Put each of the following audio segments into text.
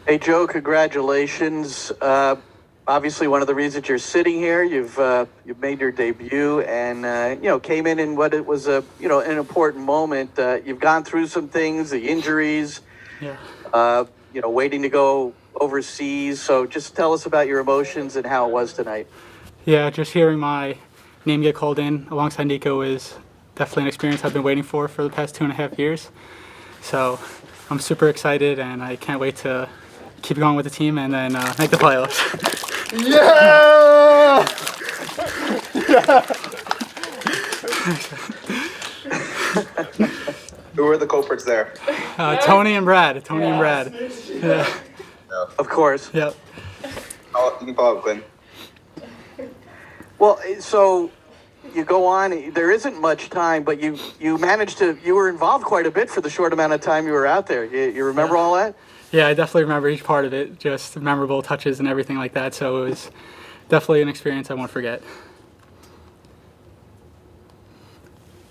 Hey, Joe, congratulations. Obviously, one of the reasons you're sitting here, you've made your debut, and came in what it was an important moment. You've gone through some things, the injuries, Yeah. waiting to go overseas. So just tell us about your emotions and how it was tonight. Yeah, just hearing my name get called in alongside Nico is definitely an experience I've been waiting for the past 2.5 years. So I'm super excited, and I can't wait to keep going with the team and then make the playoffs. Yeah! Who were the culprits there? Tony and Brad. Tony and Brad. Yeah. Of course. Yep. You can follow up, Glenn. Well, so you go on. There isn't much time, but you managed to. You were involved quite a bit for the short amount of time you were out there. You remember all that? Yeah, I definitely remember each part of it, just memorable touches and everything like that. So it was definitely an experience I won't forget.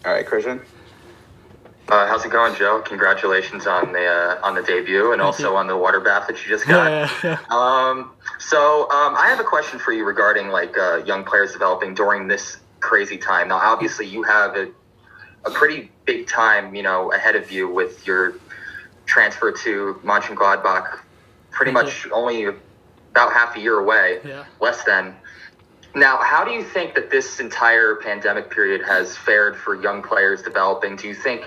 All right, Christian. How's it going, Joe? Congratulations on the debut and also on the water bath that you just got. Yeah. I have a question for you regarding young players developing during this crazy time. Now, obviously, you have a pretty big time, ahead of you with your transfer to Mönchengladbach. Pretty much only about half a year away, less than. Now, how do you think that this entire pandemic period has fared for young players developing? Do you think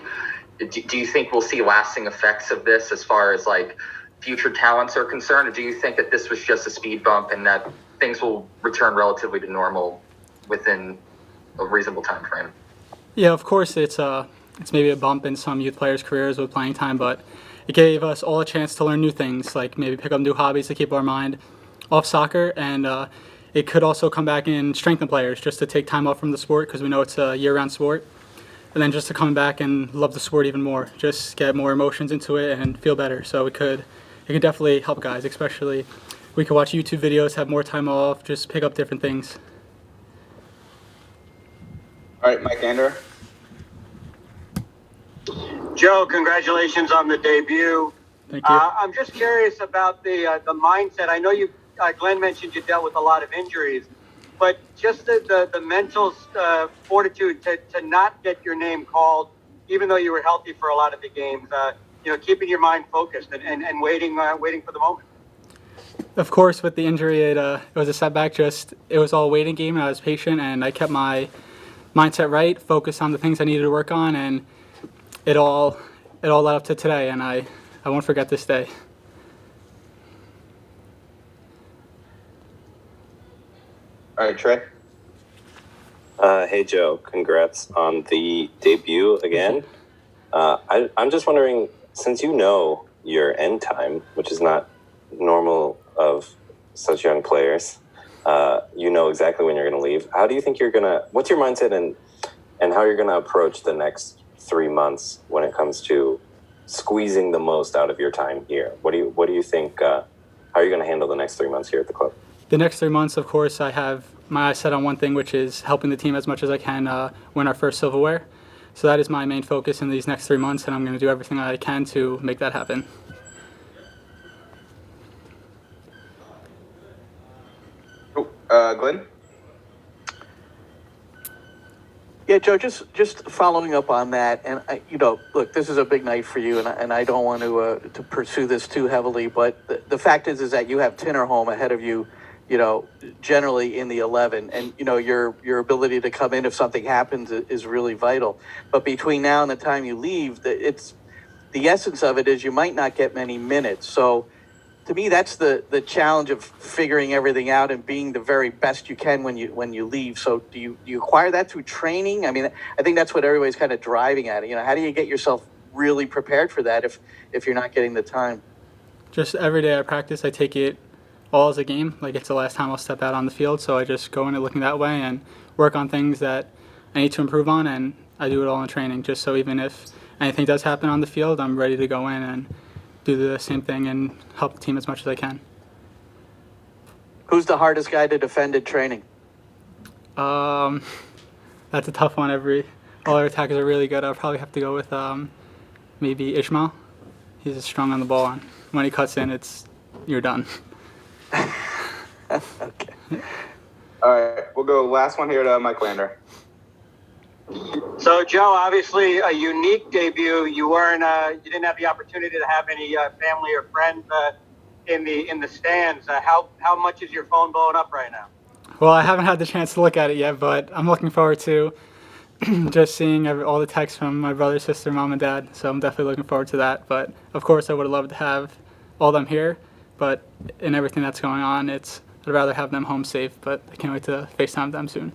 we'll see lasting effects of this as far as future talents are concerned, or do you think that this was just a speed bump and that things will return relatively to normal within a reasonable time frame? Yeah, of course it's maybe a bump in some youth players' careers with playing time, but it gave us all a chance to learn new things, like maybe pick up new hobbies to keep our mind off soccer, and it could also come back and strengthen players just to take time off from the sport, because we know it's a year-round sport, and then just to come back and love the sport even more, just get more emotions into it and feel better. So it could definitely help guys, especially we could watch YouTube videos, have more time off, just pick up different things. All right, Mike Ander. Joe, congratulations on the debut. Thank you. I'm just curious about the mindset. I know Glenn mentioned you dealt with a lot of injuries, but just the mental fortitude to not get your name called, even though you were healthy for a lot of the games, keeping your mind focused and waiting for the moment. Of course, with the injury, it was a setback. It was all a waiting game, and I was patient, and I kept my mindset right, focused on the things I needed to work on, and it all led up to today, and I won't forget this day. All right, Trey. Hey, Joe. Congrats on the debut again. I'm just wondering, since you know your end time, which is not normal of such young players, you know exactly when you're going to leave. How do you think what's your mindset and how you're going to approach the next 3 months when it comes to squeezing the most out of your time here? What do you think, how are you going to handle the next 3 months here at the club? The next 3 months, of course, I have my eyes set on one thing, which is helping the team as much as I can win our first silverware. So that is my main focus in these next 3 months, and I'm going to do everything I can to make that happen. Glenn? Yeah, Joe, just following up on that, and look, this is a big night for you, and I don't want to pursue this too heavily, but the fact is that you have Tinnerholm ahead of you, generally in the 11, and your ability to come in if something happens is really vital. But between now and the time you leave, it's the essence of it is you might not get many minutes. So to me, that's the challenge of figuring everything out and being the very best you can when you leave. So do you acquire that through training? I mean, I think that's what everybody's kind of driving at. How do you get yourself really prepared for that if you're not getting the time? Just every day I practice, I take it all as a game. Like it's the last time I'll step out on the field, so I just go into looking that way and work on things that I need to improve on, and I do it all in training, just so even if anything does happen on the field, I'm ready to go in and do the same thing and help the team as much as I can. Who's the hardest guy to defend at training? That's a tough one. All our attackers are really good. I'll probably have to go with maybe Ishmael. He's strong on the ball, and when he cuts in, it's you're done. Okay. All right, we'll go last one here to Mike Lander. So, Joe, obviously a unique debut. You didn't have the opportunity to have any family or friends in the stands. How much is your phone blowing up right now? Well, I haven't had the chance to look at it yet, but I'm looking forward to just seeing all the texts from my brother, sister, mom, and dad. So I'm definitely looking forward to that. But of course, I would have loved to have all them here. But in everything that's going on, I'd rather have them home safe. But I can't wait to FaceTime them soon.